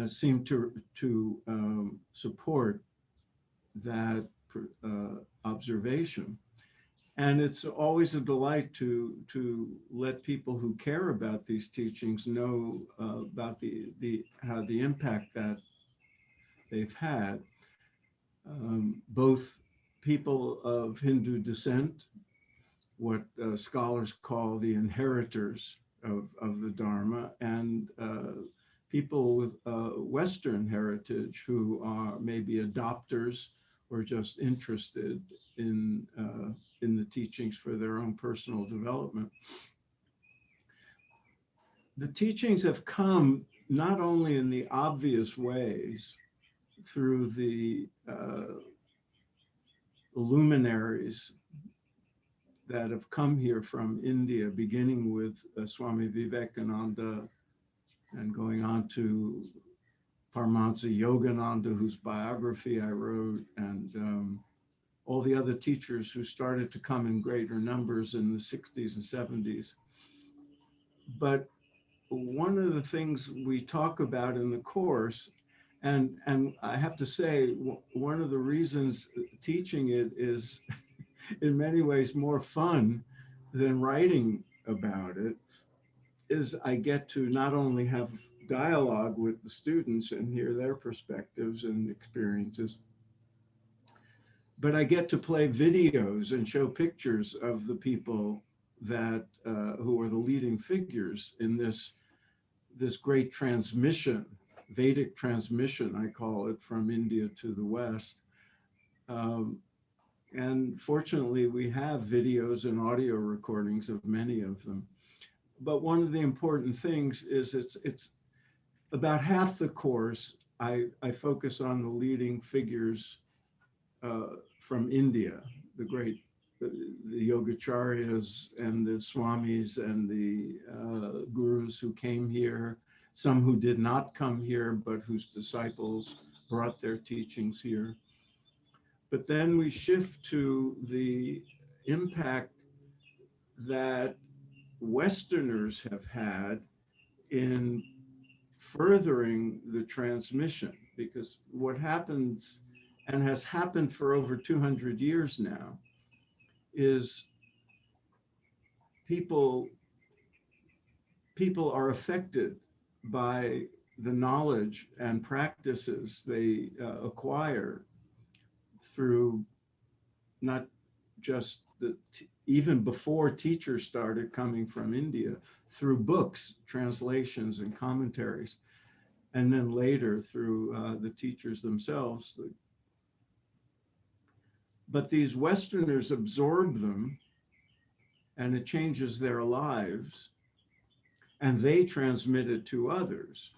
seem to support that observation. And it's always a delight to let people who care about these teachings know about how the impact that they've had. Both people of Hindu descent, what scholars call the inheritors of the Dharma, and people with Western heritage who are maybe adopters or just interested in the teachings for their own personal development. The teachings have come not only in the obvious ways through the luminaries that have come here from India, beginning with Swami Vivekananda and going on to Paramahansa Yogananda, whose biography I wrote, and all the other teachers who started to come in greater numbers in the 60s and 70s. But one of the things we talk about in the course, and I have to say, one of the reasons teaching it is in many ways more fun than writing about it, is I get to not only have dialogue with the students and hear their perspectives and experiences, but I get to play videos and show pictures of the people that who are the leading figures in this great transmission, Vedic transmission, I call it, from India to the West. And fortunately, we have videos and audio recordings of many of them. But one of the important things is it's about half the course, I focus on the leading figures from India, the great, the Yogacharyas and the Swamis and the gurus who came here, some who did not come here, but whose disciples brought their teachings here. But then we shift to the impact that Westerners have had in furthering the transmission, because what happens and has happened for over 200 years now is people are affected by the knowledge and practices they acquire through not just even before teachers started coming from India, through books, translations, and commentaries, and then later through the teachers themselves. But these Westerners absorb them, and it changes their lives, and they transmit it to others.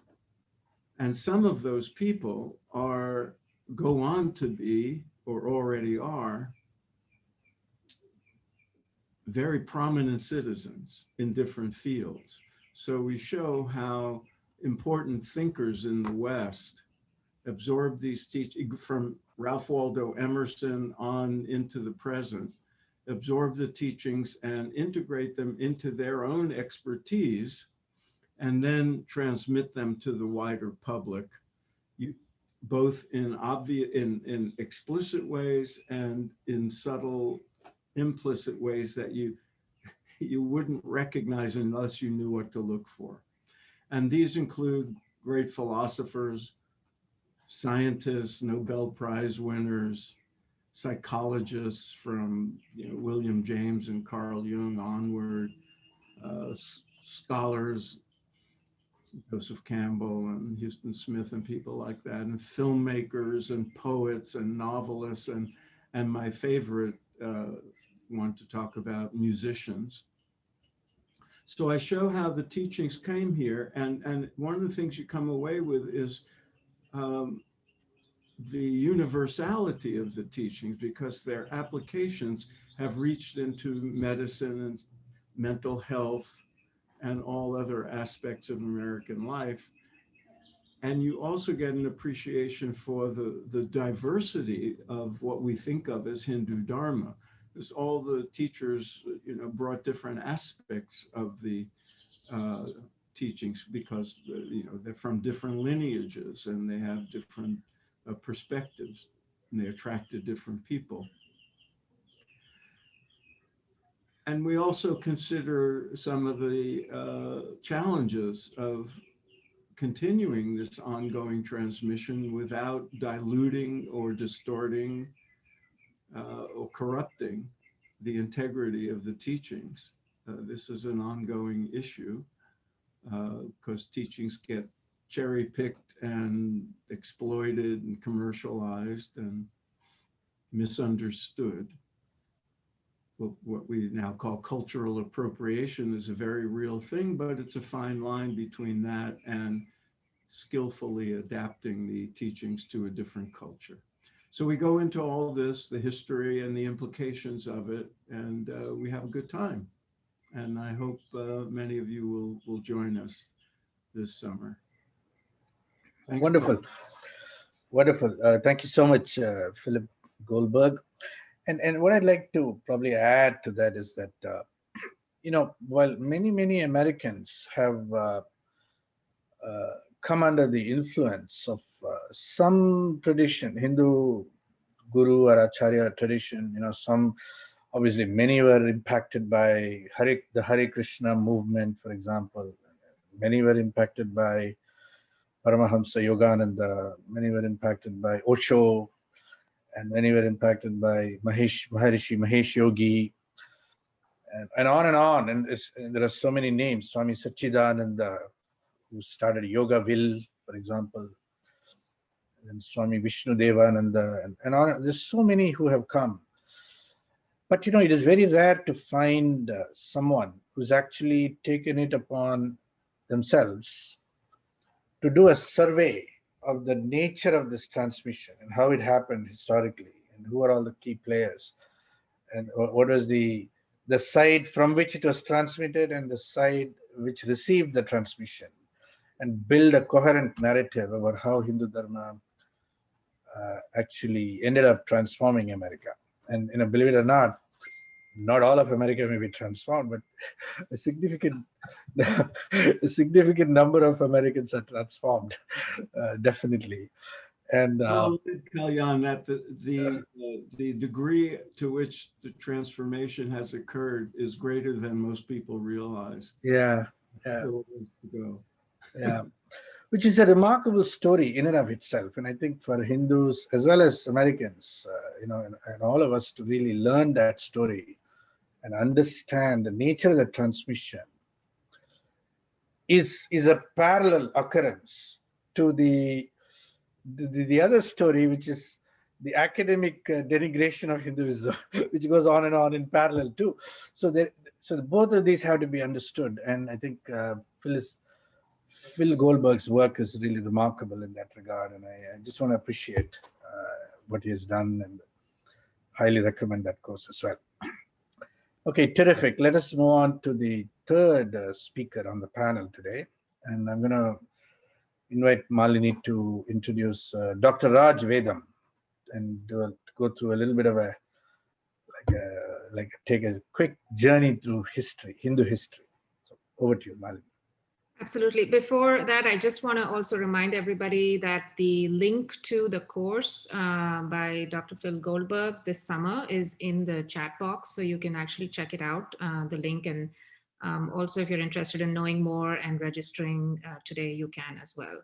And some of those people go on to be, or already are, very prominent citizens in different fields. So we show how important thinkers in the West absorb these teachings from Ralph Waldo Emerson on into the present, absorb the teachings and integrate them into their own expertise, and then transmit them to the wider public, both in explicit ways and in subtle, implicit ways that you wouldn't recognize unless you knew what to look for. And these include great philosophers, scientists, Nobel Prize winners, psychologists from William James and Carl Jung onward, scholars, Joseph Campbell and Houston Smith and people like that, and filmmakers and poets and novelists, and my favorite one to talk about, musicians. So I show how the teachings came here, and one of the things you come away with is the universality of the teachings, because their applications have reached into medicine and mental health and all other aspects of American life. And you also get an appreciation for the diversity of what we think of as Hindu Dharma, because all the teachers brought different aspects of the teachings because they're from different lineages and they have different perspectives, and they attracted different people. And we also consider some of the challenges of continuing this ongoing transmission without diluting or distorting or corrupting the integrity of the teachings. This is an ongoing issue because teachings get cherry-picked and exploited and commercialized and misunderstood. What we now call cultural appropriation is a very real thing, but it's a fine line between that and skillfully adapting the teachings to a different culture. So we go into all this, the history and the implications of it, and we have a good time. And I hope many of you will join us this summer. Thanks. Wonderful. Wonderful. Thank you so much, Philip Goldberg. And what I'd like to probably add to that is that, while many Americans have come under the influence of some tradition, Hindu guru or acharya tradition, some, obviously many were impacted by the Hare Krishna movement, for example. Many were impacted by Paramahamsa Yogananda, many were impacted by Osho, and many were impacted by Maharishi Mahesh Yogi, and on and on. And there are so many names. Swami Satchidananda, who started Yogaville, for example, and Swami Vishnu Devananda, and on. There's so many who have come. But it is very rare to find someone who's actually taken it upon themselves to do a survey of the nature of this transmission and how it happened historically, and who are all the key players, and what was the side from which it was transmitted and the side which received the transmission, and build a coherent narrative about how Hindu Dharma actually ended up transforming America. And believe it or not all of America may be transformed, but a significant number of Americans are transformed, definitely. And Kalyan, that the degree to which the transformation has occurred is greater than most people realize. Yeah. Still ways to go. Yeah. Which is a remarkable story in and of itself. And I think for Hindus as well as Americans, and all of us to really learn that story and understand the nature of the transmission is a parallel occurrence to the other story, which is the academic denigration of Hinduism, which goes on and on in parallel too. So both of these have to be understood. And I think Phil Goldberg's work is really remarkable in that regard. And I just want to appreciate what he has done, and highly recommend that course as well. Okay, terrific. Let us move on to the third speaker on the panel today. And I'm going to invite Malini to introduce Dr. Raj Vedam, and go through a little bit of take a quick journey through history, Hindu history. So over to you, Malini. Absolutely. Before that, I just want to also remind everybody that the link to the course by Dr. Phil Goldberg this summer is in the chat box, so you can actually check it out, the link. And also, if you're interested in knowing more and registering today, you can as well.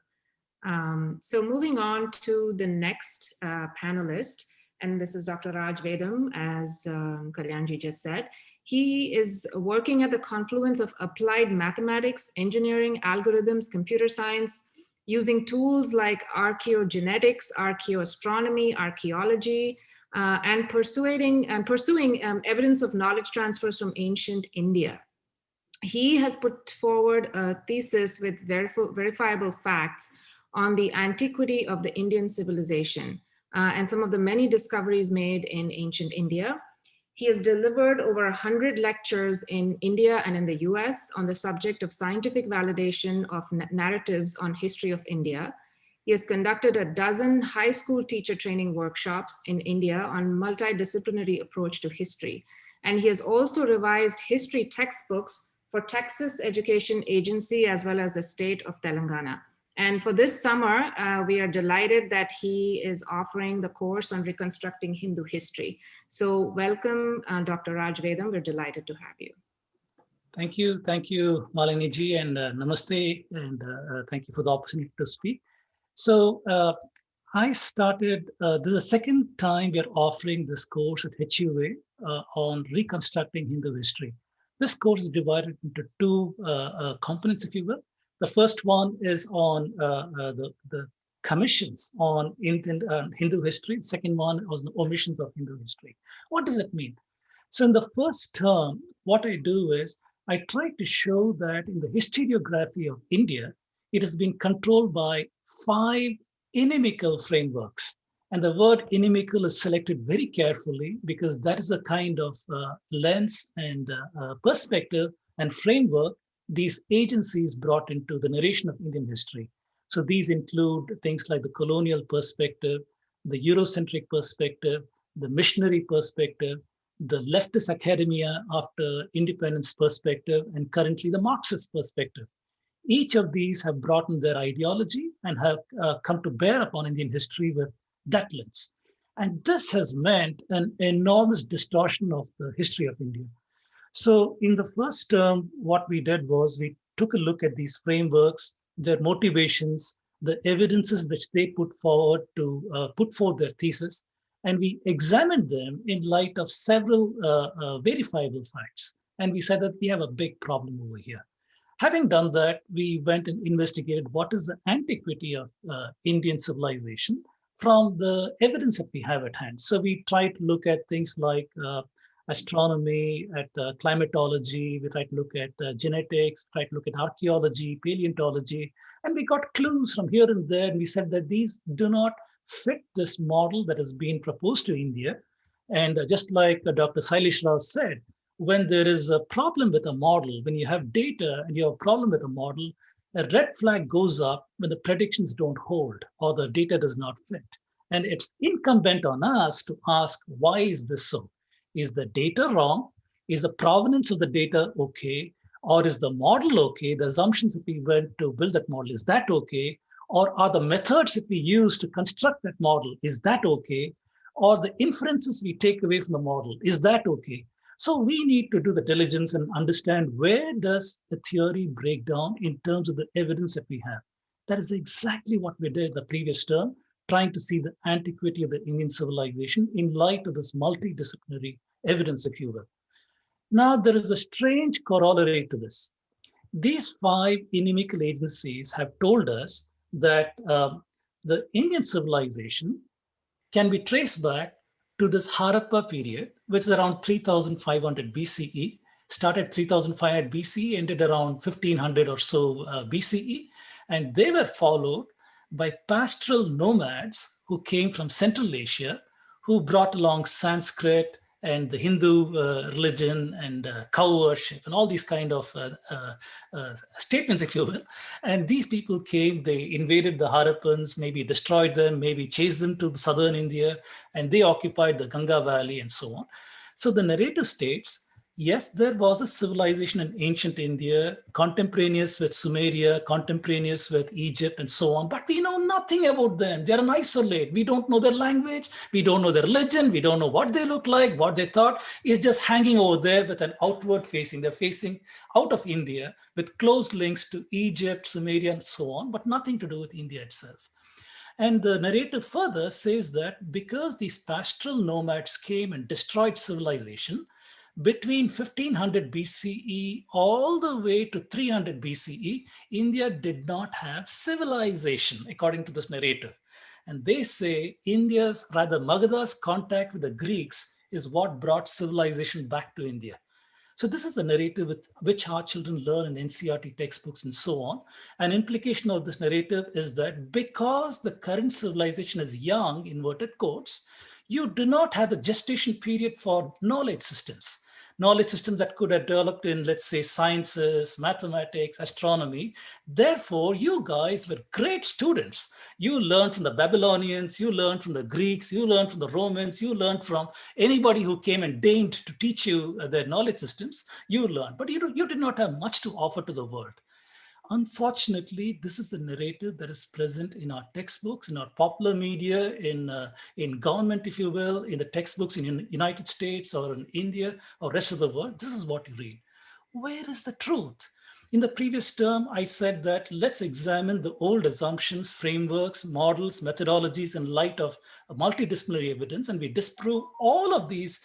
So moving on to the next panelist, and this is Dr. Raj Vedam, as Kalyanji just said. He is working at the confluence of applied mathematics, engineering, algorithms, computer science, using tools like archaeogenetics, archaeoastronomy, archaeology, and pursuing evidence of knowledge transfers from ancient India. He has put forward a thesis with verifiable facts on the antiquity of the Indian civilization and some of the many discoveries made in ancient India. He has delivered over 100 lectures in India and in the US on the subject of scientific validation of narratives on history of India. He has conducted a dozen high school teacher training workshops in India on multidisciplinary approach to history. And he has also revised history textbooks for Texas Education Agency as well as the state of Telangana. And for this summer, we are delighted that he is offering the course on reconstructing Hindu history. So welcome, Dr. Raj Vedam. We're delighted to have you. Thank you, Malini ji, and namaste, and thank you for the opportunity to speak. So I started, this is the second time we are offering this course at HUA on reconstructing Hindu history. This course is divided into two components, if you will. The first one is on the commissions on Hindu history. The second one was the omissions of Hindu history. What does it mean? So in the first term, what I do is I try to show that in the historiography of India, it has been controlled by 5 inimical frameworks. And the word inimical is selected very carefully because that is the kind of lens and perspective and framework these agencies brought into the narration of Indian history. So these include things like the colonial perspective, the Eurocentric perspective, the missionary perspective, the leftist academia after independence perspective, and currently the Marxist perspective. Each of these have brought in their ideology and have come to bear upon Indian history with that lens. And this has meant an enormous distortion of the history of India. So in the first term, what we did was we took a look at these frameworks, their motivations, the evidences which they put forward to put forth their thesis, and we examined them in light of several verifiable facts. And we said that we have a big problem over here. Having done that, we went and investigated what is the antiquity of Indian civilization from the evidence that we have at hand. So we tried to look at things like astronomy, at climatology, we tried to look at genetics, tried to look at archaeology, paleontology, and we got clues from here and there, and we said that these do not fit this model that has been proposed to India. And just like Dr. Sailesh Rao said, when there is a problem with a model, when you have data and you have a problem with a model, a red flag goes up when the predictions don't hold or the data does not fit. And it's incumbent on us to ask, why is this so? Is the data wrong? Is the provenance of the data okay? Or is the model okay? The assumptions that we went to build that model, is that okay? Or are the methods that we use to construct that model, is that okay? Or the inferences we take away from the model, is that okay? So we need to do the diligence and understand where does the theory break down in terms of the evidence that we have. That is exactly what we did the previous term, trying to see the antiquity of the Indian civilization in light of this multidisciplinary evidence, if you will. Now, there is a strange corollary to this. These 5 inimical agencies have told us that the Indian civilization can be traced back to this Harappa period, which is around 3500 BCE, started 3500 BCE, ended around 1500 or so BCE. And they were followed by pastoral nomads who came from Central Asia, who brought along Sanskrit and the Hindu religion and cow worship and all these kind of statements, if you will. And these people came, they invaded the Harappans, maybe destroyed them, maybe chased them to southern India, and they occupied the Ganga Valley and so on. So the narrative states, yes, there was a civilization in ancient India, contemporaneous with Sumeria, contemporaneous with Egypt and so on, but we know nothing about them. They're an isolate. We don't know their language. We don't know their religion. We don't know what they look like, what they thought. It's just hanging over there with an outward facing. They're facing out of India with close links to Egypt, Sumeria, and so on, but nothing to do with India itself. And the narrative further says that because these pastoral nomads came and destroyed civilization, between 1500 BCE all the way to 300 BCE, India did not have civilization, according to this narrative. And they say India's, rather Magadha's contact with the Greeks is what brought civilization back to India. So this is the narrative with which our children learn in NCERT textbooks and so on. An implication of this narrative is that because the current civilization is young, inverted quotes, you do not have the gestation period for knowledge systems. knowledge systems that could have developed in, let's say, sciences, mathematics, astronomy. Therefore, you guys were great students. You learned from the Babylonians, you learned from the Greeks, you learned from the Romans, you learned from anybody who came and deigned to teach you their knowledge systems. You learned, but you did not have much to offer to the world. Unfortunately, this is the narrative that is present in our textbooks, in our popular media, in government, if you will, in the textbooks in the United States or in India or rest of the world. This is what you read. Where is the truth? In the previous term, I said that let's examine the old assumptions, frameworks, models, methodologies in light of multidisciplinary evidence, and we disprove all of these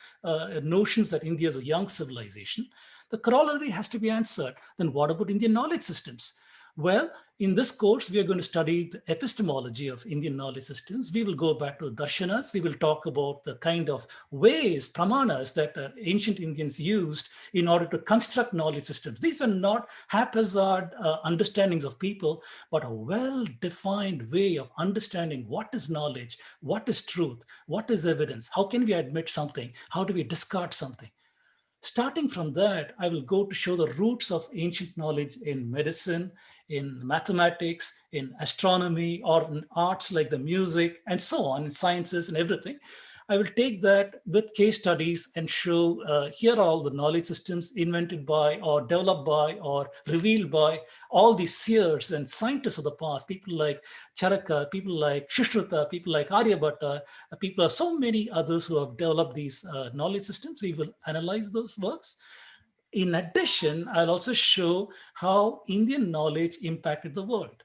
notions that India is a young civilization. The corollary has to be answered. Then what about Indian knowledge systems? Well, in this course, we are going to study the epistemology of Indian knowledge systems. We will go back to darshanas. We will talk about the kind of ways, pramanas, that ancient Indians used in order to construct knowledge systems. These are not haphazard understandings of people, but a well-defined way of understanding what is knowledge, what is truth, what is evidence, how can we admit something, how do we discard something. Starting from that, I will go to show the roots of ancient knowledge in medicine, in mathematics, in astronomy, or in arts like the music, and so on, in sciences and everything. I will take that with case studies and show here are all the knowledge systems invented by or developed by or revealed by all these seers and scientists of the past, people like Charaka, people like Shushruta, people like Aryabhatta, people are so many others who have developed these knowledge systems. We will analyze those works. In addition, I'll also show how Indian knowledge impacted the world.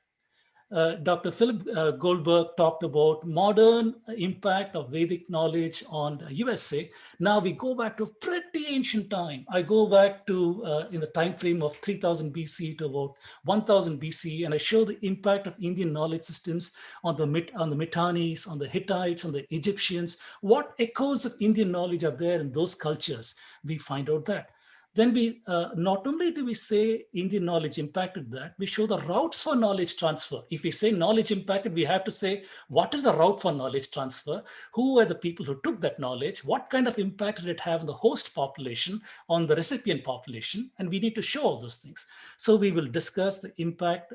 Dr. Philip Goldberg talked about modern impact of Vedic knowledge on the USA. Now we go back to pretty ancient time. I go back to in the time frame of 3000 BC to about 1000 BC, and I show the impact of Indian knowledge systems on the Mitannis, on the Hittites, on the Egyptians. What echoes of Indian knowledge are there in those cultures? We find out that. Then we not only do we say Indian knowledge impacted that, we show the routes for knowledge transfer. If we say knowledge impacted, we have to say, what is the route for knowledge transfer? Who are the people who took that knowledge? What kind of impact did it have on the host population, on the recipient population? And we need to show all those things. So we will discuss the impact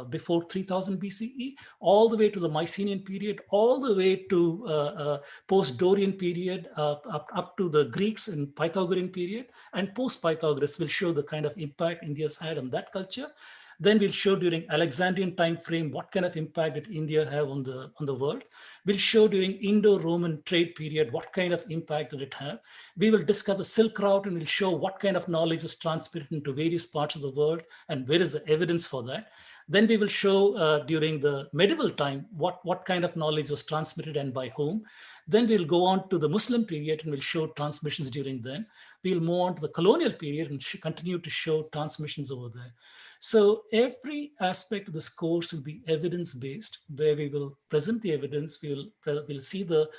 before 3000 BCE, all the way to the Mycenaean period, all the way to post-Dorian period, up to the Greeks in Pythagorean period, and post-Pythagoras will show the kind of impact India's had on that culture. Then we'll show during Alexandrian time frame what kind of impact did India have on the world. We'll show during Indo-Roman trade period what kind of impact did it have. We will discuss the Silk Route and we'll show what kind of knowledge was transmitted into various parts of the world and where is the evidence for that. Then we will show during the medieval time what kind of knowledge was transmitted and by whom. Then we'll go on to the Muslim period and we'll show transmissions during then. We'll move on to the colonial period and continue to show transmissions over there. So every aspect of this course will be evidence-based, where we will present the evidence, we'll see the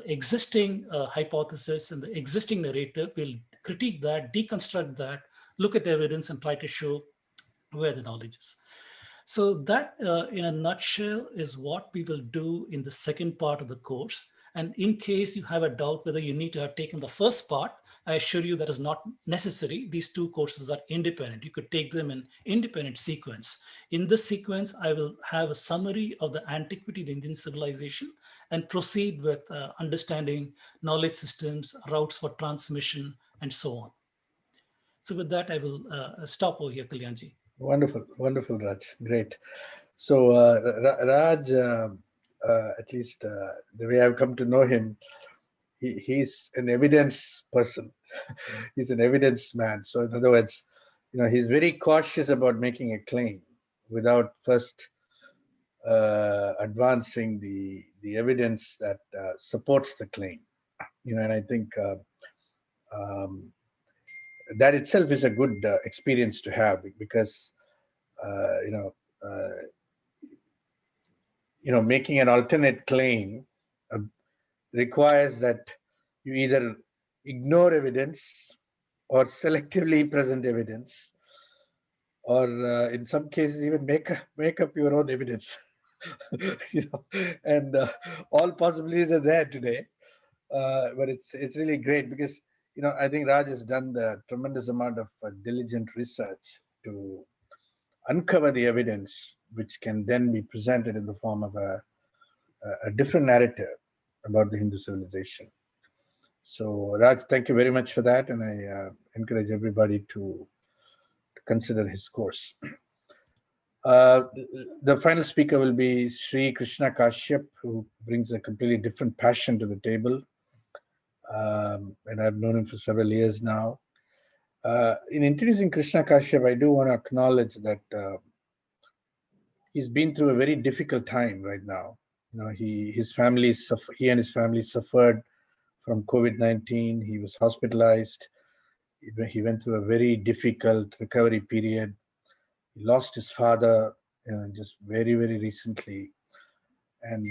existing hypothesis and the existing narrative, we'll critique that, deconstruct that, look at evidence and try to show where the knowledge is. So that in a nutshell is what we will do in the second part of the course. And in case you have a doubt whether you need to have taken the first part, I assure you that is not necessary. These two courses are independent. You could take them in independent sequence. In this sequence, I will have a summary of the antiquity of the Indian civilization and proceed with understanding knowledge systems, routes for transmission, and so on. So with that, I will stop over here, Kalyanji. Wonderful, wonderful, Raj. Great. So Raj, at least the way I've come to know him, he's an evidence person. He's an evidence man. So in other words, he's very cautious about making a claim without first advancing the evidence that supports the claim. And I think that itself is a good experience to have, because making an alternate claim requires that you either ignore evidence or selectively present evidence, or in some cases even make up your own evidence. And all possibilities are there today, but it's really great, because I think Raj has done the tremendous amount of diligent research to uncover the evidence, which can then be presented in the form of a different narrative about the Hindu civilization. So Raj, thank you very much for that, and I encourage everybody to consider his course. The final speaker will be Sri Krishna Kashyap, who brings a completely different passion to the table. And I've known him for several years now. In introducing Krishna Kashyap, I do want to acknowledge that he's been through a very difficult time right now. He and his family suffered from COVID-19. He was hospitalized. He went through a very difficult recovery period. He lost his father just very, very recently. And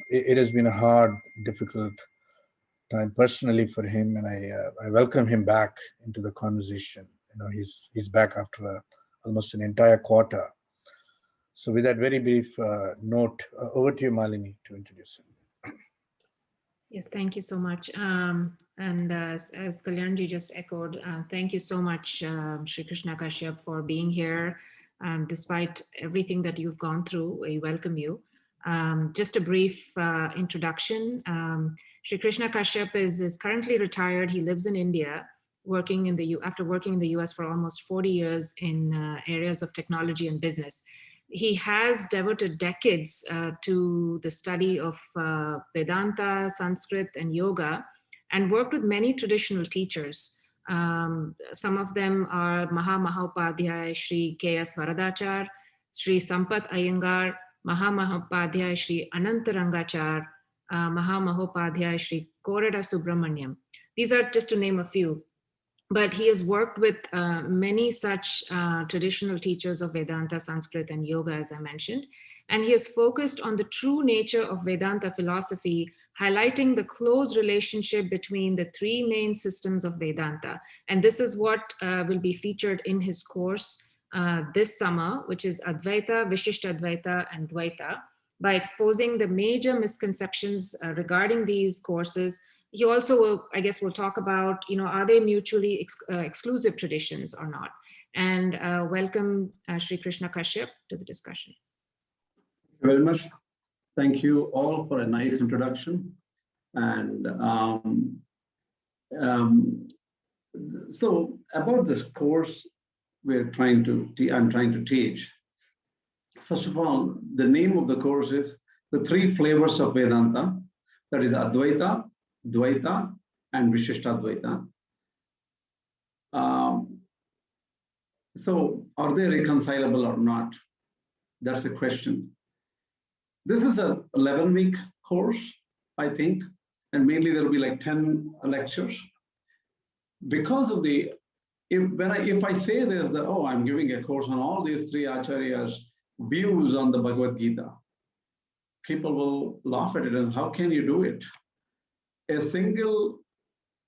it has been a hard, difficult time personally for him. And I welcome him back into the conversation. He's back after almost an entire quarter. So with that very brief note, over to you, Malini, to introduce him. Yes, thank you so much. And as Kalyanji just echoed, thank you so much, Sri Krishna Kashyap, for being here. Despite everything that you've gone through, we welcome you. Just a brief introduction. Sri Krishna Kashyap is currently retired. He lives in India, after working in the US for almost 40 years in areas of technology and business. He has devoted decades to the study of Vedanta, Sanskrit, and yoga, and worked with many traditional teachers. Some of them are Mahamahopadhyay Sri K.S. Varadachar, Sri Sampath Iyengar, Mahamahopadhyay Sri Anantarangachar, Mahamahopadhyay Sri Korada Subramaniam. These are just to name a few. But he has worked with many such traditional teachers of Vedanta, Sanskrit, and yoga, as I mentioned. And he has focused on the true nature of Vedanta philosophy, highlighting the close relationship between the three main systems of Vedanta. And this is what will be featured in his course this summer, which is Advaita, Vishishtadvaita, and Dvaita. By exposing the major misconceptions regarding these courses, he also will, I guess, will talk about, are they mutually exclusive traditions or not? And welcome Sri Krishna Kashyap to the discussion. Thank you very much. Thank you all for a nice introduction. And so about this course I'm trying to teach. First of all, the name of the course is The Three Flavors of Vedanta. That is Advaita, Dvaita, and Vishishtadvaita. So are they reconcilable or not? That's a question. This is a 11-week course, I think, and mainly there will be like 10 lectures. Because of if I say this, that, oh, I'm giving a course on all these three acharyas' views on the Bhagavad Gita, people will laugh at it as, how can you do it? A single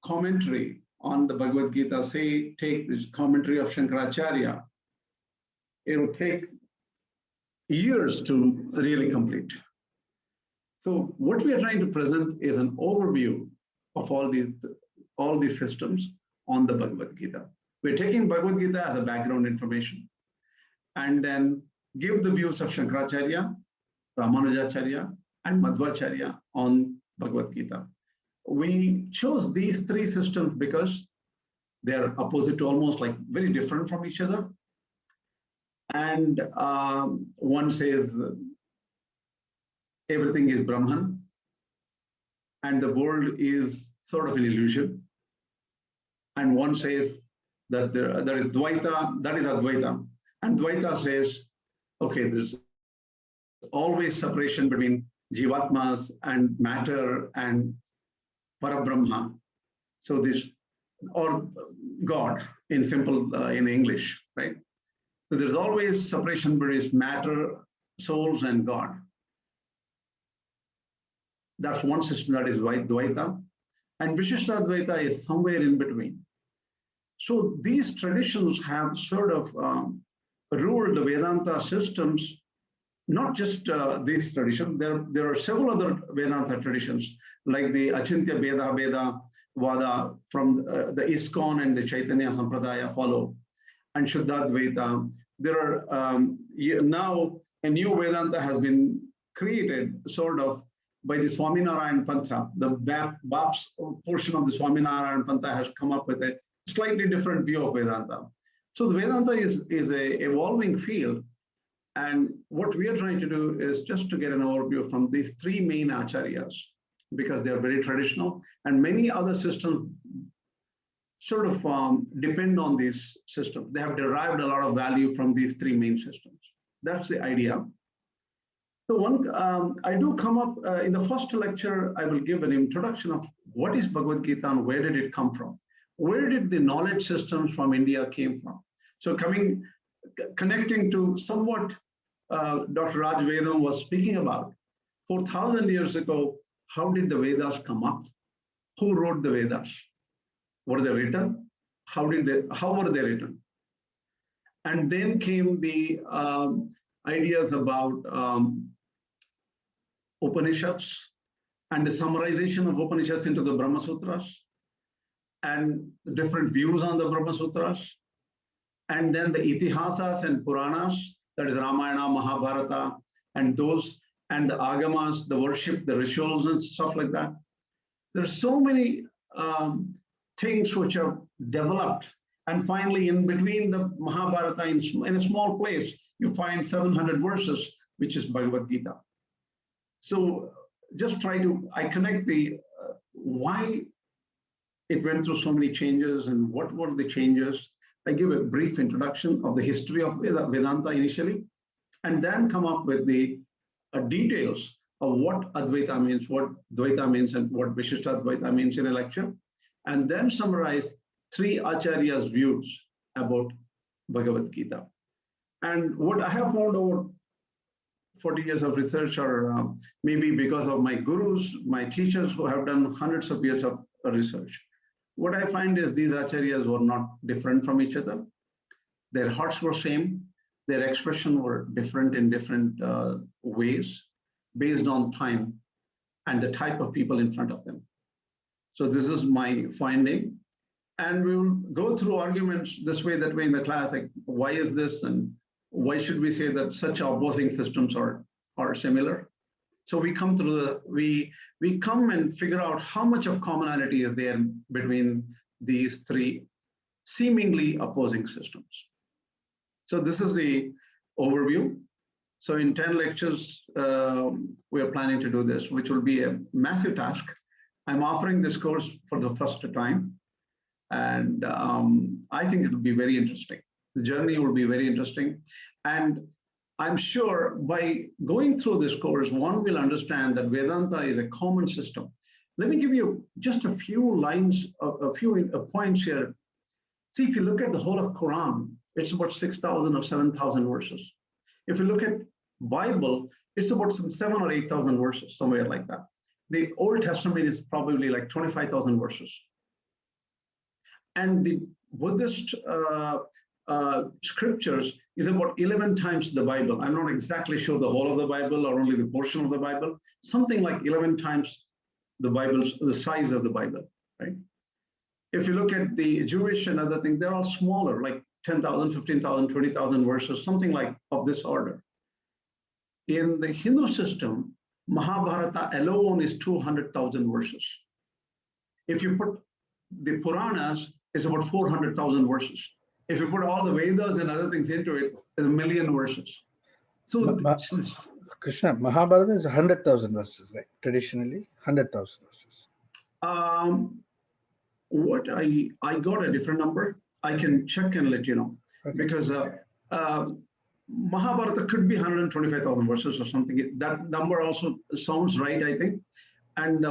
commentary on the Bhagavad Gita, say, take the commentary of Shankaracharya, it will take years to really complete. So what we are trying to present is an overview of all these systems on the Bhagavad Gita. We're taking Bhagavad Gita as a background information and then give the views of Shankaracharya, Ramanujacharya, and Madhvacharya on Bhagavad Gita. We chose these three systems because they're opposite to almost like very different from each other. And one says everything is Brahman and the world is sort of an illusion. And one says that there is Dvaita, that is Advaita. And Dvaita says, okay, there's always separation between Jivatmas and matter and Parabrahma. So this, or God in simple, in English, right? So there's always separation between matter, souls, and God. That's one system, that is Dvaita. And Vishishtadvaita is somewhere in between. So these traditions have sort of ruled the Vedanta systems not just this tradition, there are several other Vedanta traditions, like the Achintya Veda Vada from the ISKCON and the Chaitanya Sampradaya follow, and Shuddhadvaita. There are now a new Vedanta has been created sort of by the Swaminarayan Pantha. The BAPS portion of the Swaminarayan Pantha has come up with a slightly different view of Vedanta. So the Vedanta is a evolving field. And what we are trying to do is just to get an overview from these three main acharyas, because they are very traditional, and many other systems sort of depend on these systems. They have derived a lot of value from these three main systems. That's the idea. So I do come up in the first lecture, I will give an introduction of what is Bhagavad Gita and where did it come from? Where did the knowledge systems from India came from? So connecting to somewhat Dr. Raj Vedam was speaking about, 4,000 years ago, how did the Vedas come up? Who wrote the Vedas? Were they written? How were they written? And then came the ideas about Upanishads and the summarization of Upanishads into the Brahma Sutras and different views on the Brahma Sutras. And then the Itihasas and Puranas, that is Ramayana, Mahabharata, and those, and the Agamas, the worship, the rituals and stuff like that. There's so many things which have developed. And finally, in between the Mahabharata, in a small place, you find 700 verses, which is Bhagavad Gita. So just I connect the why it went through so many changes and what were the changes. I give a brief introduction of the history of Vedanta initially, and then come up with the details of what Advaita means, what Dvaita means, and what Vishishtadvaita means in a lecture, and then summarize three acharyas' views about Bhagavad Gita. And what I have found over 40 years of research, or maybe because of my gurus, my teachers who have done hundreds of years of research, what I find is these acharyas were not different from each other. Their hearts were same. Their expression were different in different ways based on time and the type of people in front of them. So this is my finding. And we will go through arguments this way, that way in the class, like why is this and why should we say that such opposing systems are similar? So we come through we come and figure out how much of commonality is there between these three seemingly opposing systems. So this is the overview. So in 10 lectures, we are planning to do this, which will be a massive task. I'm offering this course for the first time. And I think it will be very interesting. The journey will be very interesting. And I'm sure by going through this course, one will understand that Vedanta is a common system. Let me give you just a few lines, a few points here. See, if you look at the whole of Quran, it's about 6,000 or 7,000 verses. If you look at Bible, it's about some 7,000 or 8,000 verses, somewhere like that. The Old Testament is probably like 25,000 verses. And the Buddhist scriptures is about 11 times the Bible. I'm not exactly sure the whole of the Bible or only the portion of the Bible, something like 11 times the size of the Bible, right? If you look at the Jewish and other things, they're all smaller, like 10,000, 15,000, 20,000 verses, something like of this order. In the Hindu system, Mahabharata alone is 200,000 verses. If you put the Puranas, it's about 400,000 verses. If you put all the Vedas and other things into it, it's 1 million verses. So Krishna, Mahabharata is 100,000 verses, right? Traditionally, 100,000 verses. What I got a different number. I can check and let you know. Okay. Because Mahabharata could be 125,000 verses or something. That number also sounds right, I think. And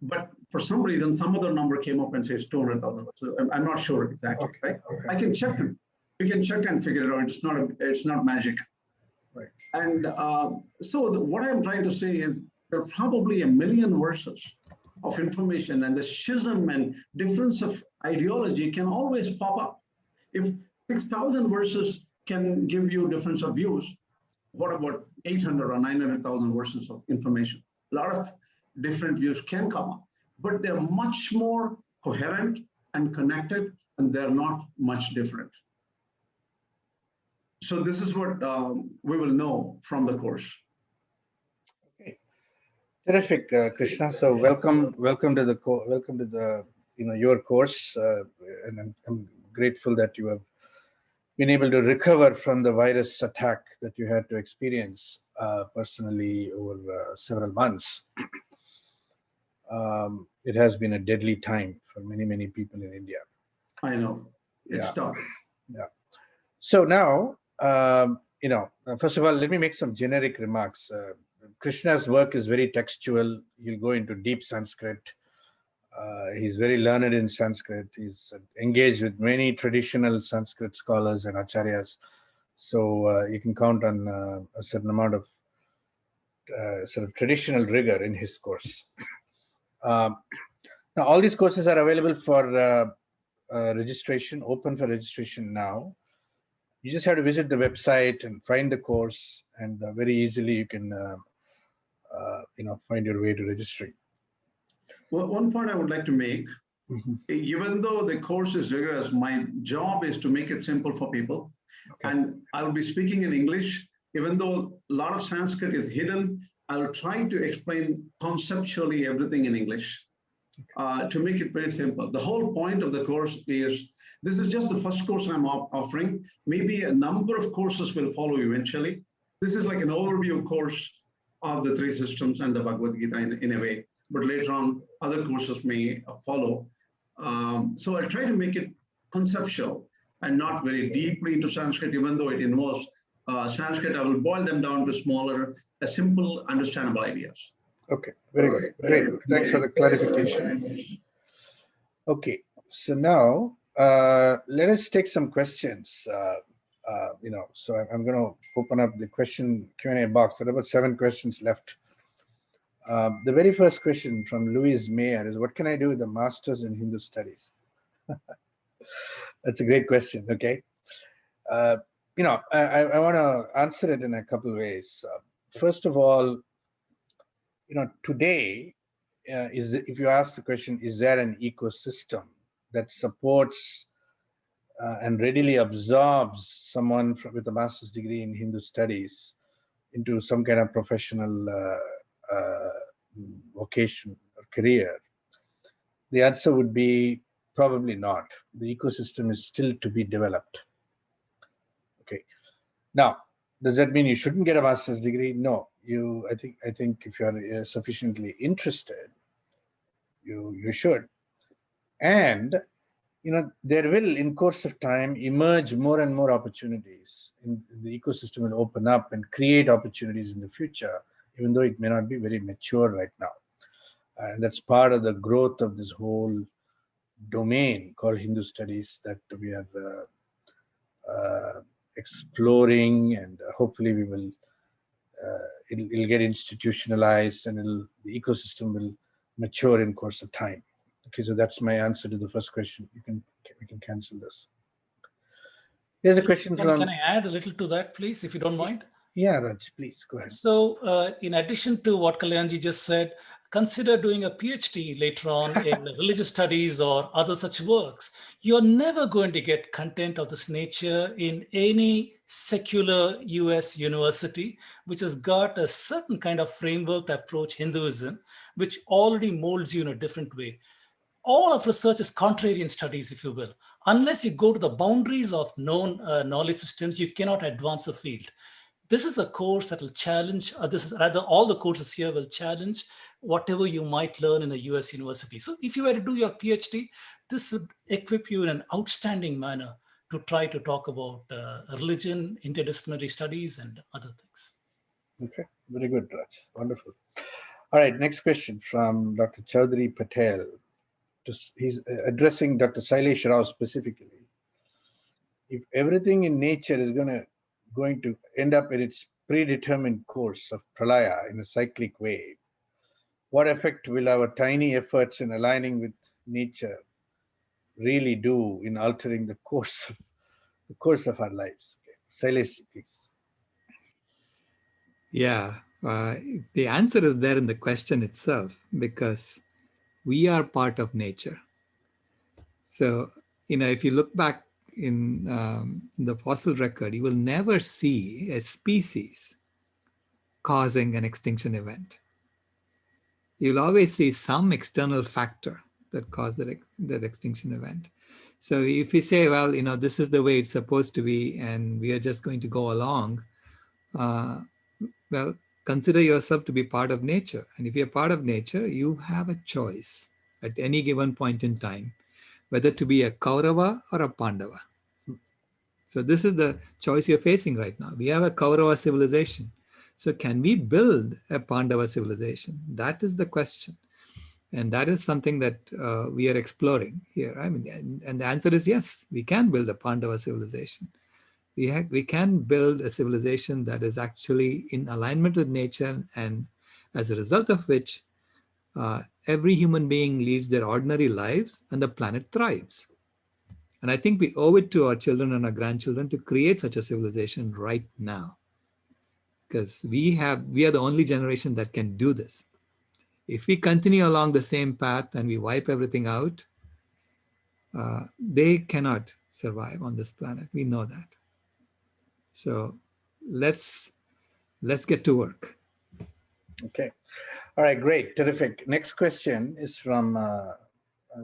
but for some reason, some other number came up and says 200,000. So I'm not sure exactly, okay. Right? Okay. I can check it. You can check and figure it out. It's not magic. Right. And what I'm trying to say is there are probably 1 million verses of information, and the schism and difference of ideology can always pop up. If 6,000 verses can give you difference of views, what about 800 or 900,000 versions of information? A lot of different views can come up, but they're much more coherent and connected, and they're not much different. So this is what we will know from the course. Okay, terrific, Krishna. So welcome to the your course, and I'm grateful that you have been able to recover from the virus attack that you had to experience personally over several months. It has been a deadly time for many people in India. I know, it's tough. Yeah. So now, first of all, let me make some generic remarks. Krishna's work is very textual. He'll go into deep Sanskrit. He's very learned in Sanskrit. He's engaged with many traditional Sanskrit scholars and acharyas. So you can count on a certain amount of sort of traditional rigor in his course. Now, all these courses are available for registration, open for registration now. You just have to visit the website and find the course, and very easily you can, find your way to registering. Well, one point I would like to make, even though the course is rigorous, my job is to make it simple for people. Okay. And I'll be speaking in English. Even though a lot of Sanskrit is hidden, I'll try to explain conceptually everything in English to make it very simple. The whole point of the course is, this is just the first course I'm offering. Maybe a number of courses will follow eventually. This is like an overview course of the three systems and the Bhagavad Gita in a way. But later on, other courses may follow. So I'll try to make it conceptual and not very deeply into Sanskrit, even though it involves Sanskrit. I will boil them down to smaller, simple, understandable ideas. Okay, very good. Great. Thanks for the clarification. Okay, so now let us take some questions. So I'm going to open up the Q&A box. There are about 7 questions left. The very first question from Louise Mayer is, what can I do with a master's in Hindu studies? That's a great question. Okay. I want to answer it in a couple of ways. First of all, today, if you ask the question, is there an ecosystem that supports and readily absorbs someone with a master's degree in Hindu studies into some kind of professional vocation or career? The answer would be probably not. The ecosystem is still to be developed. Okay. Now, does that mean you shouldn't get a master's degree? No. I think if you are sufficiently interested, you should. And there will, in course of time, emerge more and more opportunities. The ecosystem will open up and create opportunities in the future, even though it may not be very mature right now. And that's part of the growth of this whole domain called Hindu studies that we are exploring, and hopefully we will. It'll get institutionalized, and the ecosystem will mature in course of time. Okay, so that's my answer to the first question. We can cancel this. Here's a question from. Can I add a little to that, please, if you don't mind? Yeah, Raj, please go ahead. So, in addition to what Kalyanji just said, consider doing a PhD later on in religious studies or other such works. You're never going to get content of this nature in any secular US university, which has got a certain kind of framework to approach Hinduism, which already molds you in a different way. All of research is contrarian studies, if you will. Unless you go to the boundaries of known knowledge systems, you cannot advance the field. This is a course that will challenge, all the courses here will challenge whatever you might learn in a US university. So if you were to do your PhD, this would equip you in an outstanding manner to try to talk about religion, interdisciplinary studies, and other things. Okay, very good, Raj. Wonderful. All right, next question from Dr. Chaudhary Patel. He's addressing Dr. Sailesh Rao specifically. If everything in nature is going to end up in its predetermined course of pralaya in a cyclic way, what effect will our tiny efforts in aligning with nature really do in altering the course of our lives? Okay. Sailesh, please. Yeah, the answer is there in the question itself, because we are part of nature. So, if you look back in the fossil record, you will never see a species causing an extinction event. You'll always see some external factor that caused that extinction event. So if we say, well, this is the way it's supposed to be, and we are just going to go along, well, consider yourself to be part of nature. And if you're part of nature, you have a choice at any given point in time, whether to be a Kaurava or a Pandava. So this is the choice you're facing right now. We have a Kaurava civilization. So can we build a Pandava civilization? That is the question. And that is something that we are exploring here. I mean, and the answer is yes, we can build a Pandava civilization. We can build a civilization that is actually in alignment with nature, and as a result of which, every human being leads their ordinary lives and the planet thrives. And I think we owe it to our children and our grandchildren to create such a civilization right now, because we are the only generation that can do this. If we continue along the same path and we wipe everything out, they cannot survive on this planet. We know that. So let's get to work. Okay. All right, great, terrific. Next question is from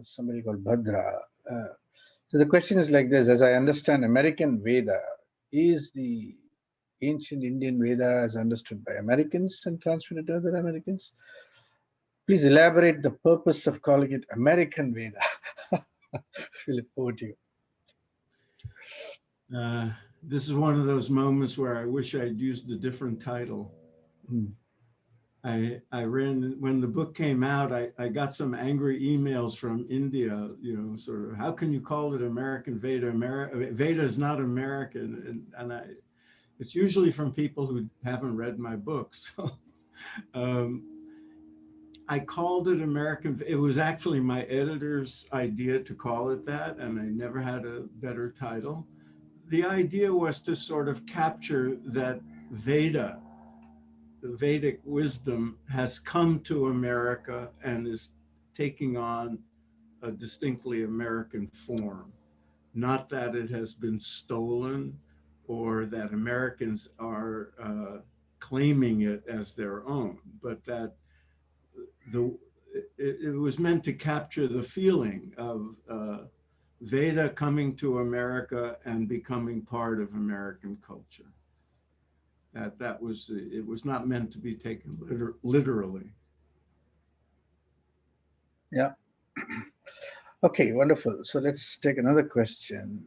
somebody called Bhadra. So the question is like this: as I understand, American Veda is the ancient Indian Veda as understood by Americans and transmitted to other Americans. Please elaborate the purpose of calling it American Veda. Philip, over to you. This is one of those moments where I wish I'd used a different title. I ran, when the book came out, I got some angry emails from India, sort of, how can you call it American Veda? Veda is not American. And it's usually from people who haven't read my books. So, I called it American. It was actually my editor's idea to call it that, and I never had a better title. The idea was to sort of capture that Veda, the Vedic wisdom, has come to America and is taking on a distinctly American form. Not that it has been stolen or that Americans are claiming it as their own, but that it was meant to capture the feeling of Veda coming to America and becoming part of American culture. It was not meant to be taken literally. Yeah. Okay, wonderful. So let's take another question.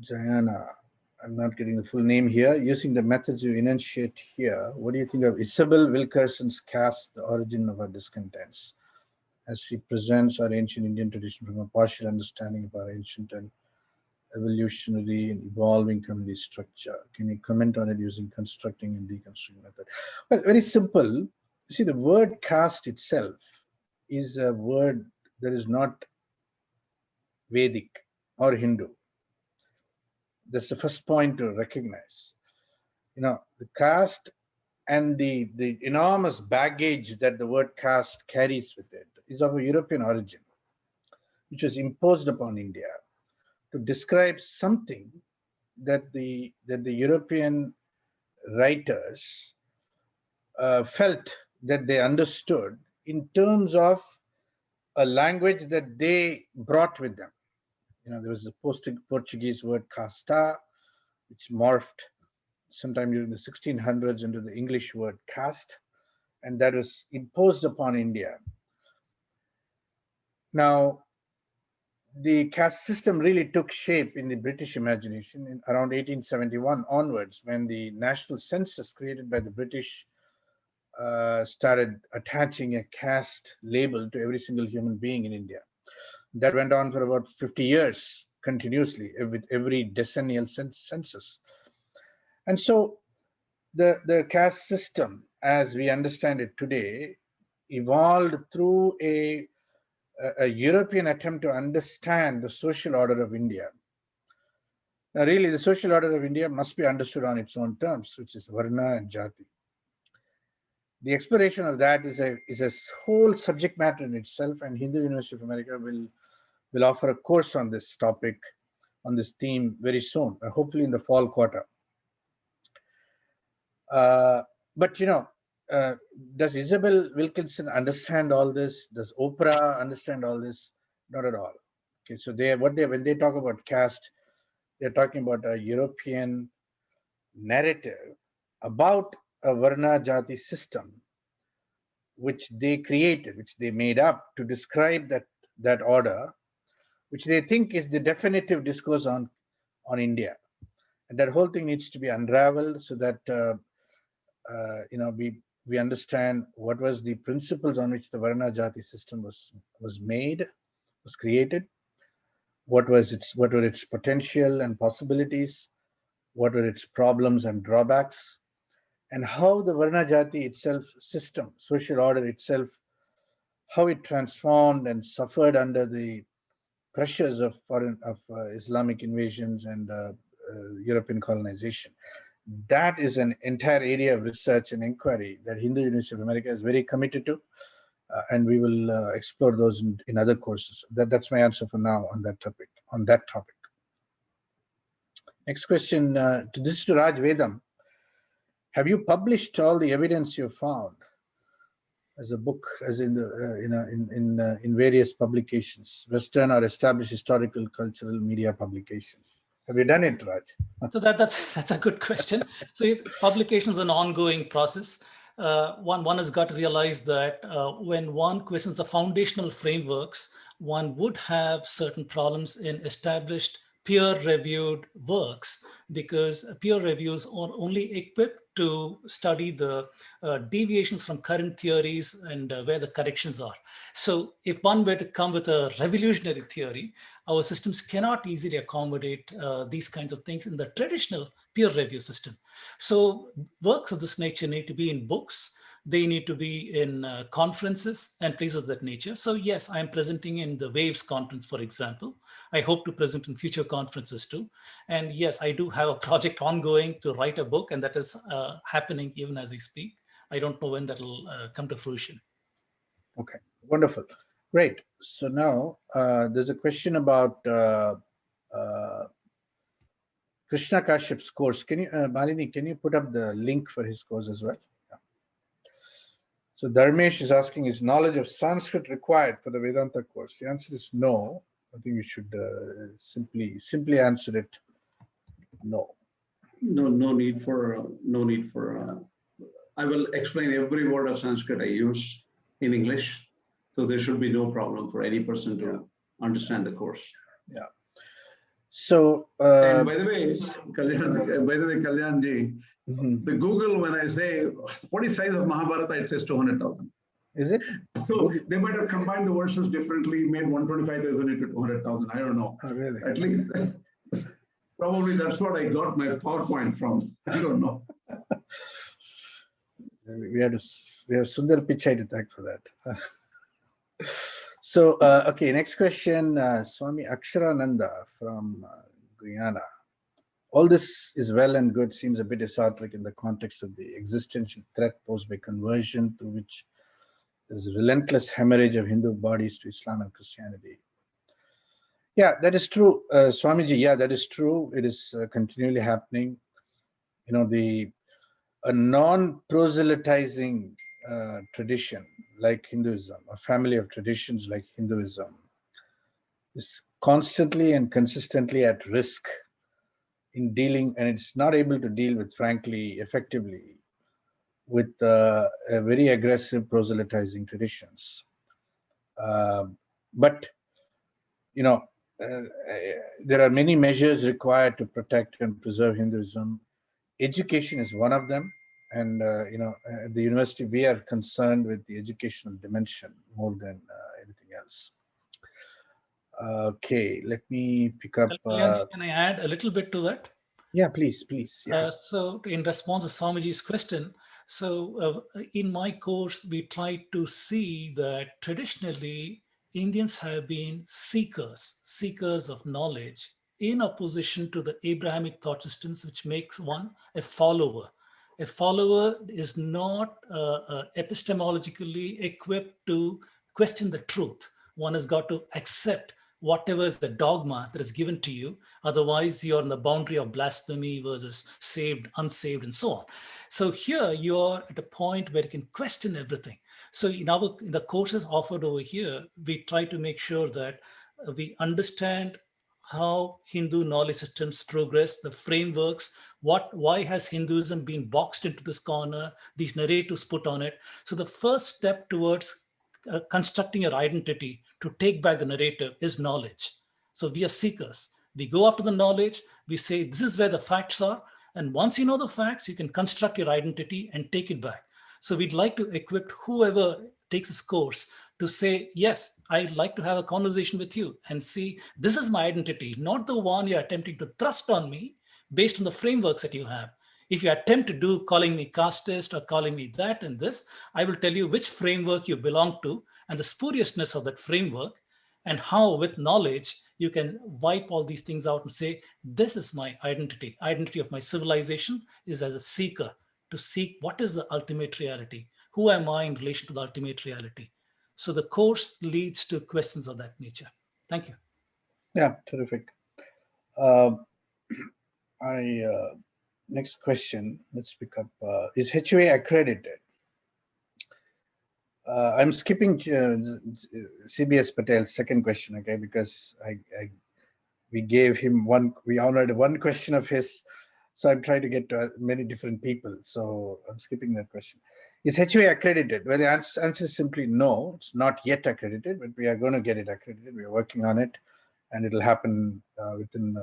Jayana, I'm not getting the full name here. Using the methods you enunciate here, what do you think of Isabel Wilkerson's cast, The Origin of Our Discontents, as she presents our ancient Indian tradition from a partial understanding of our ancient and evolutionary and evolving community structure? Can you comment on it using constructing and deconstructing method? Well, very simple. See, the word caste itself is a word that is not Vedic or Hindu. That's the first point to recognize. The caste and the enormous baggage that the word caste carries with it is of a European origin, which was imposed upon India to describe something that the European writers felt that they understood in terms of a language that they brought with them. There was a Portuguese word casta, which morphed sometime during the 1600s into the English word caste, and that was imposed upon India. Now, the caste system really took shape in the British imagination in around 1871 onwards, when the national census created by the British started attaching a caste label to every single human being in India. That went on for about 50 years continuously with every decennial census. And so the caste system, as we understand it today, evolved through a European attempt to understand the social order of India. Now, really, the social order of India must be understood on its own terms, which is Varna and Jati. The exploration of that is a whole subject matter in itself, and Hindu University of America will offer a course on this topic, on this theme very soon, hopefully in the fall quarter. But does Isabel Wilkinson understand all this? Does Oprah understand all this? Not at all. Okay, so when they talk about caste, they're talking about a European narrative about a Varna Jati system, which they created, which they made up to describe that order, which they think is the definitive discourse on India. And that whole thing needs to be unraveled so that we understand what was the principles on which the Varna Jati system was created, what were its potential and possibilities, what were its problems and drawbacks, and how the Varna Jati itself system, social order itself, how it transformed and suffered under the pressures of Islamic invasions and European colonization. That is an entire area of research and inquiry that Hindu University of America is very committed to, and we will explore those in other courses. That's my answer for now on that topic. Next question, this is to Raj Vedam. Have you published all the evidence you found as a book, as in the in various publications, Western or established historical, cultural, media publications? Have you done it, Raj? So that's a good question. So publication is an ongoing process. One has got to realize that when one questions the foundational frameworks, one would have certain problems in established peer-reviewed works, because peer reviews are only equipped to study the deviations from current theories and where the corrections are. So if one were to come with a revolutionary theory, our systems cannot easily accommodate these kinds of things in the traditional peer review system. So works of this nature need to be in books. They need to be in conferences and places of that nature. So yes, I'm presenting in the WAVES conference, for example. I hope to present in future conferences too. And yes, I do have a project ongoing to write a book, and that is happening even as I speak. I don't know when that will come to fruition. Okay, wonderful. Great. So now there's a question about Krishna Kashyap's course. Can you, Malini, can you put up the link for his course as well? Yeah. So Dharmesh is asking, is knowledge of Sanskrit required for the Vedanta course? The answer is no. I think we should simply answer it no. No need for. I will explain every word of Sanskrit I use in English, so there should be no problem for any person to understand the course. Yeah. So, and by the way, Kalyanji, the Google, when I say what is size of Mahabharata, it says 200,000. Is it? So they might have combined the verses differently, made 125,000 into 200,000. I don't know. Oh, really? At least, probably that's what I got my PowerPoint from. I don't know. We have Sundar Pichai to thank for that. So, okay, next question, Swami Aksharananda from Guyana. All this is well and good, seems a bit esoteric in the context of the existential threat posed by conversion, through which there is a relentless hemorrhage of Hindu bodies to Islam and Christianity. Yeah, that is true, Swamiji. Yeah, that is true. It is continually happening. You know, a non-proselytizing tradition like Hinduism, a family of traditions like Hinduism, is constantly and consistently at risk in dealing, and it's not able to deal with, frankly, effectively, with very aggressive proselytizing traditions. But, you know, there are many measures required to protect and preserve Hinduism. Education is one of them. And, you know, at the university, we are concerned with the educational dimension more than anything else. Okay, let me pick up. Can I add a little bit to that? Yeah, please. Yeah. So in response to Swamiji's question, so in my course, we try to see that traditionally Indians have been seekers of knowledge in opposition to the Abrahamic thought systems, which makes one a follower. A follower is not epistemologically equipped to question the truth. One has got to accept whatever is the dogma that is given to you. Otherwise, you're on the boundary of blasphemy versus saved, unsaved, and so on. So here you're at a point where you can question everything. So in the courses offered over here, we try to make sure that we understand how Hindu knowledge systems progress, the frameworks, why has Hinduism been boxed into this corner, these narratives put on it. So the first step towards constructing your identity to take back the narrative is knowledge. So we are seekers. We go after the knowledge. We say, this is where the facts are. And once you know the facts, you can construct your identity and take it back. So we'd like to equip whoever takes this course to say, yes, I'd like to have a conversation with you and see, this is my identity, not the one you're attempting to thrust on me based on the frameworks that you have. If you attempt to do calling me casteist or calling me that and this, I will tell you which framework you belong to and the spuriousness of that framework, and how with knowledge you can wipe all these things out and say, this is my identity. Identity of my civilization is as a seeker, to seek what is the ultimate reality. Who am I in relation to the ultimate reality? So the course leads to questions of that nature. Thank you. Yeah, terrific. Next question, let's pick up. Is HUA accredited? I'm skipping CBS Patel's second question, okay, because we gave him we honored one question of his, so I'm trying to get to many different people, so I'm skipping that question. Is HUA accredited? Well, the answer is simply no, it's not yet accredited, but we are going to get it accredited. We are working on it, and it'll happen within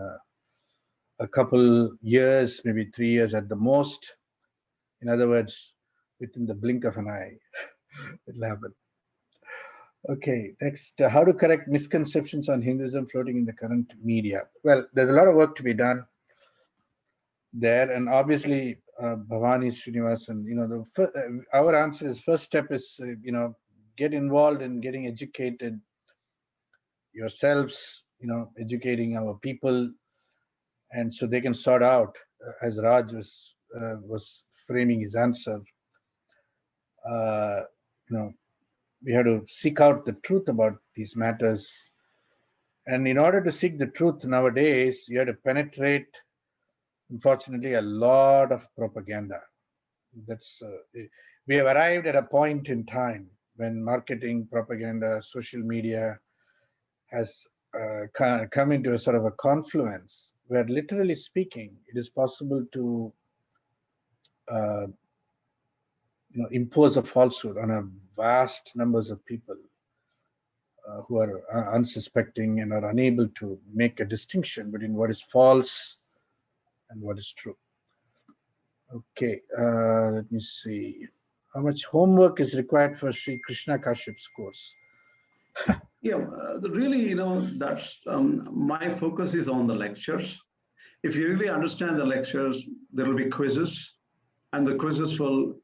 a couple years, maybe 3 years at the most. In other words, within the blink of an eye, it'll happen. Okay, next, how to correct misconceptions on Hinduism floating in the current media? Well, there's a lot of work to be done there, and obviously Bhavani Srinivasan, our answer is, first step is, get involved in getting educated yourselves, educating our people, and so they can sort out, as Raj was framing his answer, we have to seek out the truth about these matters. And in order to seek the truth nowadays, you have to penetrate, unfortunately, a lot of propaganda. That's we have arrived at a point in time when marketing, propaganda, social media has come into a sort of a confluence where, literally speaking, it is possible to impose a falsehood on a vast numbers of people who are unsuspecting and are unable to make a distinction between what is false and what is true. Okay, let me see. How much homework is required for Sri Krishna Kashyap's course? Yeah, really, that's my focus is on the lectures. If you really understand the lectures, there will be quizzes, and the quizzes will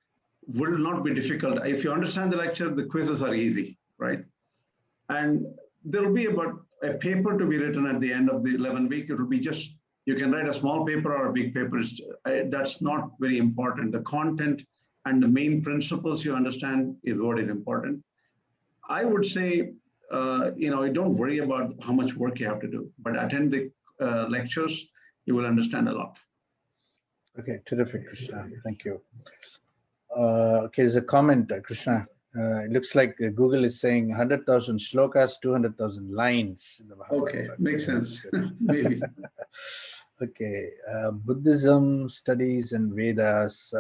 not be difficult. If you understand the lecture, the quizzes are easy, right? And there will be about a paper to be written at the end of the 11 week. It will be just, you can write a small paper or a big paper. That's not very important. The content and the main principles you understand is what is important. I would say, don't worry about how much work you have to do, but attend the lectures, you will understand a lot. Okay, terrific, Krishna. Thank you. Okay, there's a comment, Krishna. It looks like Google is saying 100,000 shlokas, 200,000 lines in the Mahabharata. Okay, makes sense. Maybe. Okay, Buddhism studies and Vedas.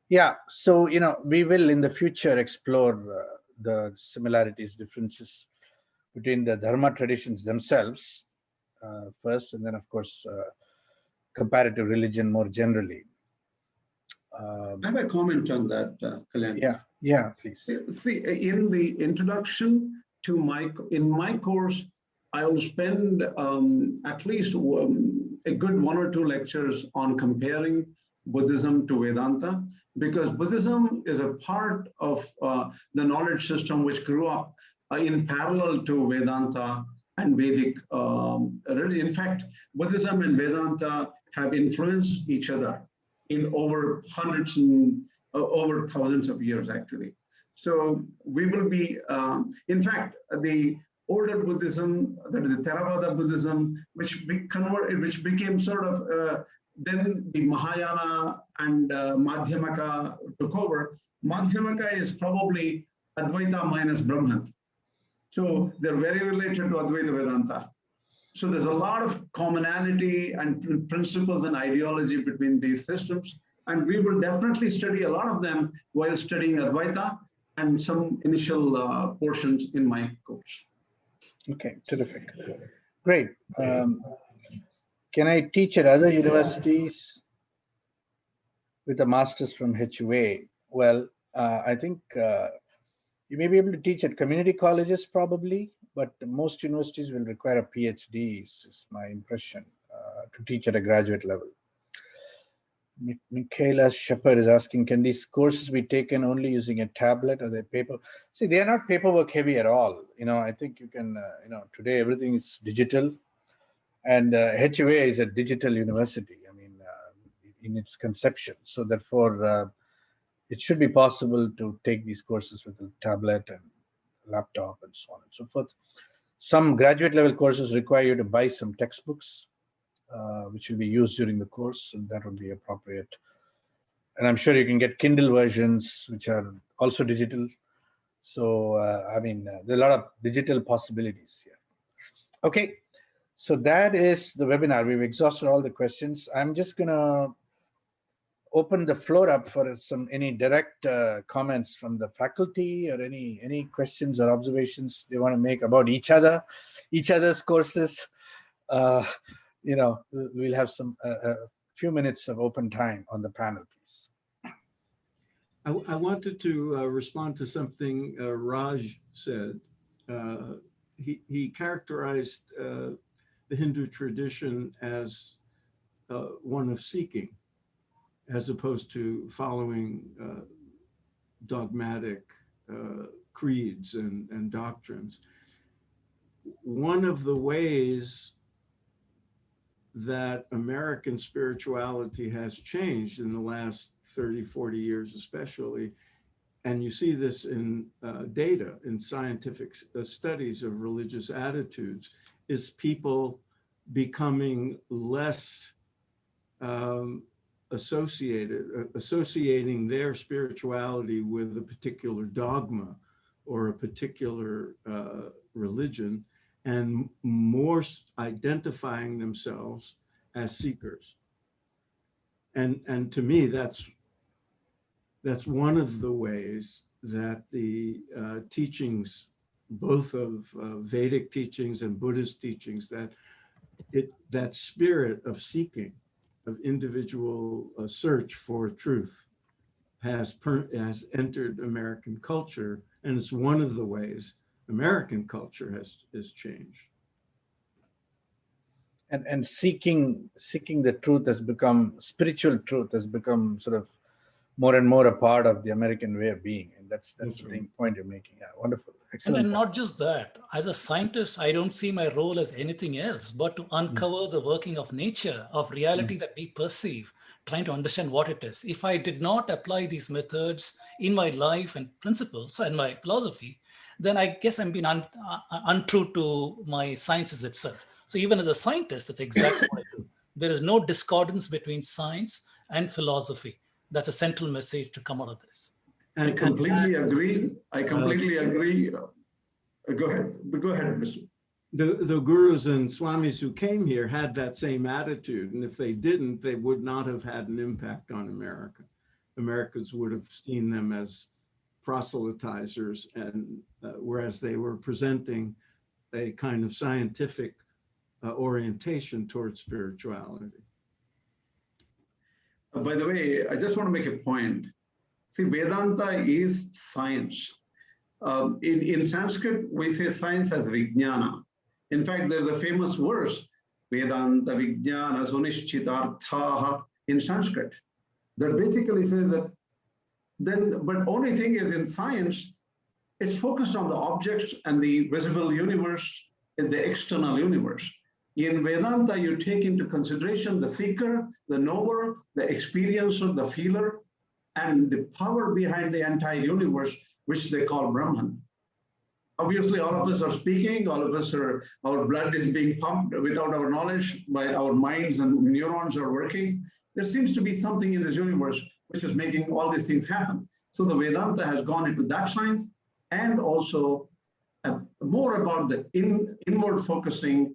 Yeah, so we will in the future explore the similarities, differences between the Dharma traditions themselves first, and then of course comparative religion more generally. I have a comment on that, Kalyan. Yeah, please. See, in the introduction to in my course, I will spend at least a good 1 or 2 lectures on comparing Buddhism to Vedanta, because Buddhism is a part of the knowledge system which grew up in parallel to Vedanta and Vedic religion. In fact, Buddhism and Vedanta have influenced each other in over hundreds and over thousands of years, actually. So we will be, in fact, the older Buddhism, that is the Theravada Buddhism, which became sort of, then the Mahayana and Madhyamaka took over. Madhyamaka is probably Advaita minus Brahman. So they're very related to Advaita Vedanta. So there's a lot of commonality and principles and ideology between these systems. And we will definitely study a lot of them while studying Advaita and some initial portions in my course. Okay, terrific. Great. Can I teach at other universities with a master's from HUA? Well, I think you may be able to teach at community colleges probably, but most universities will require a PhD, is my impression, to teach at a graduate level. Michaela Shepard is asking, can these courses be taken only using a tablet or the paper? See, they are not paperwork heavy at all. I think you can, today everything is digital, and HUA is a digital university, in its conception. So therefore, it should be possible to take these courses with a tablet and laptop and so on and so forth. Some graduate level courses require you to buy some textbooks, which will be used during the course, and that would be appropriate. And I'm sure you can get Kindle versions, which are also digital. So, there are a lot of digital possibilities here. Okay, so that is the webinar. We've exhausted all the questions. I'm just going to open the floor up for any direct comments from the faculty, or any questions or observations they want to make about each other's courses. We'll have a few minutes of open time on the panel, please. I wanted to respond to something Raj said. He characterized the Hindu tradition as one of seeking, as opposed to following dogmatic creeds and doctrines. One of the ways that American spirituality has changed in the last 30, 40 years especially, and you see this in data, in scientific studies of religious attitudes, is people becoming less associating their spirituality with a particular dogma or a particular religion, and more identifying themselves as seekers. And to me, that's one of the ways that the teachings, both of Vedic teachings and Buddhist teachings, that spirit of seeking, of individual search for truth, has entered American culture, and it's one of the ways American culture has changed. And seeking the truth has become, spiritual truth has become sort of more and more a part of the American way of being, and that's the point you're making. Yeah, wonderful, excellent. And not just that, as a scientist, I don't see my role as anything else but to uncover the working of nature, of reality that we perceive, trying to understand what it is. If I did not apply these methods in my life and principles and my philosophy, then I guess I'm being untrue to my sciences itself. So even as a scientist, that's exactly what I do. There is no discordance between science and philosophy. That's a central message to come out of this. I completely agree. I completely agree. Go ahead, Mr. The gurus and swamis who came here had that same attitude, and if they didn't, they would not have had an impact on America. Americans would have seen them as proselytizers, and whereas they were presenting a kind of scientific orientation towards spirituality. By the way, I just want to make a point. See, Vedanta is science. In Sanskrit, we say science as Vijnana. In fact, there's a famous verse, Vedanta Vijnana Sunishchitarthaha, in Sanskrit, that basically says that but only thing is, in science, it's focused on the objects and the visible universe in the external universe. In Vedanta, you take into consideration the seeker, the knower, the experiencer, the feeler, and the power behind the entire universe, which they call Brahman. Obviously, all of us are speaking, all of us are, our blood is being pumped without our knowledge, by our minds and neurons are working. There seems to be something in this universe which is making all these things happen. So the Vedanta has gone into that science, and also more about the inward focusing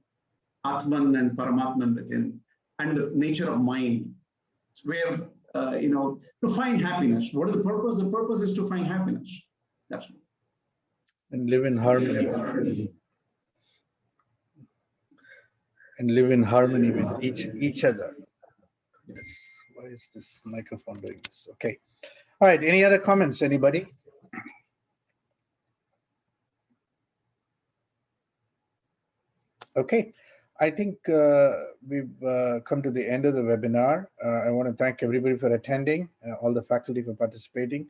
Atman and Paramatman within, and the nature of mind, where, to find happiness. What is the purpose? The purpose is to find happiness. That's all. And live in harmony. And live in harmony with each other. Yes. Why is this microphone doing this? Okay. All right. Any other comments? Anybody? Okay. I think we've come to the end of the webinar. I want to thank everybody for attending, all the faculty for participating,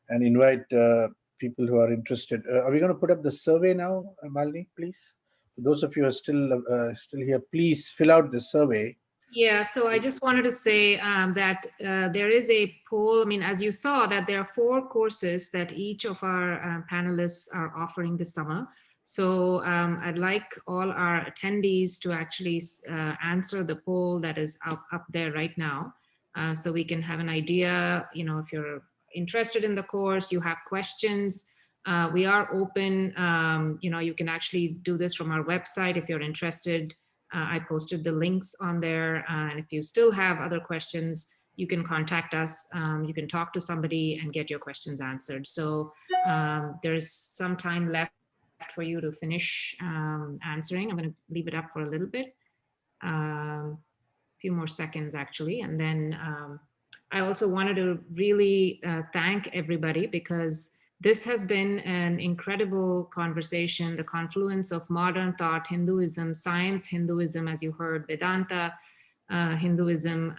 and invite people who are interested. Are we going to put up the survey now, Malini, please? For those of you who are still here, please fill out the survey. Yeah, so I just wanted to say that there is a poll. I mean, as you saw, that there are 4 courses that each of our panelists are offering this summer. So I'd like all our attendees to actually answer the poll that is up there right now, so we can have an idea, if you're interested in the course, you have questions, we are open. You can actually do this from our website if you're interested. I posted the links on there, and if you still have other questions, you can contact us. You can talk to somebody and get your questions answered. So there's some time left for you to finish answering. I'm going to leave it up for a little bit, a few more seconds actually. And then I also wanted to really thank everybody, because this has been an incredible conversation, the confluence of modern thought, Hinduism, science, Hinduism, as you heard, Vedanta, Hinduism,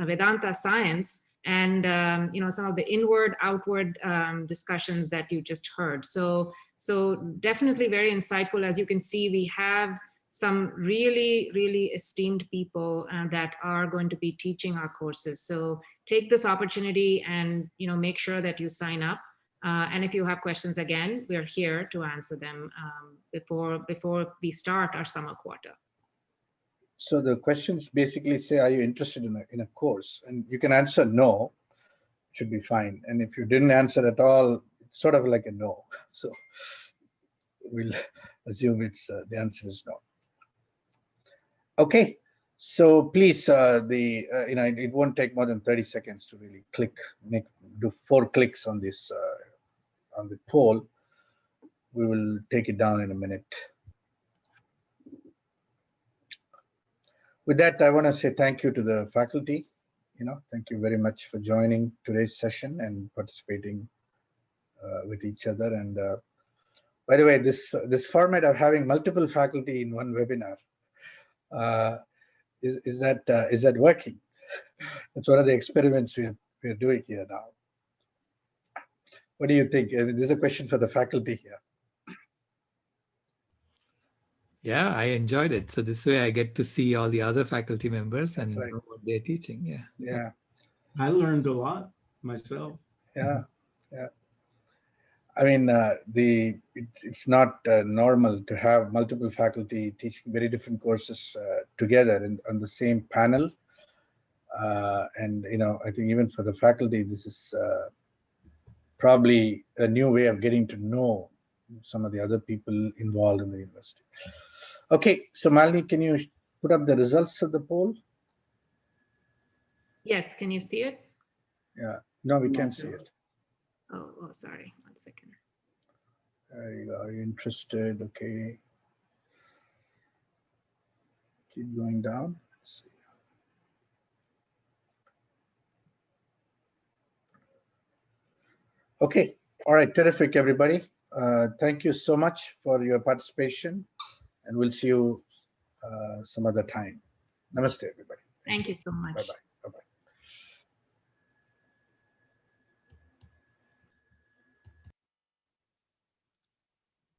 Vedanta science, and some of the inward, outward discussions that you just heard. So definitely very insightful. As you can see, we have some really, really esteemed people that are going to be teaching our courses. So take this opportunity and make sure that you sign up. And if you have questions, again, we're here to answer them before we start our summer quarter. So the questions basically say, are you interested in a course? And you can answer no, should be fine. And if you didn't answer at all, it's sort of like a no. So we'll assume it's the answer is no. Okay. So please, it won't take more than 30 seconds to really do 4 clicks on this on the poll. We will take it down in a minute. With that, I want to say thank you to the faculty. Thank you very much for joining today's session and participating with each other. And by the way, this format of having multiple faculty in one webinar, is that working? That's one of the experiments we're doing here now. What do you think? This is a question for the faculty here. Yeah, I enjoyed it. So this way I get to see all the other faculty members. That's and right. know what they're teaching. Yeah. I learned a lot myself. Yeah. I mean, it's not normal to have multiple faculty teaching very different courses together on the same panel. And I think even for the faculty, this is probably a new way of getting to know some of the other people involved in the university. Okay, so Malini, can you put up the results of the poll? Yes, can you see it? Yeah, no, we can't see it. Oh, sorry, 1 second. There you go. Are you interested? Okay. Keep going down. Let's see. Okay, all right, terrific, everybody. Thank you so much for your participation, and we'll see you some other time. Namaste, everybody. Thank you so much. Bye-bye.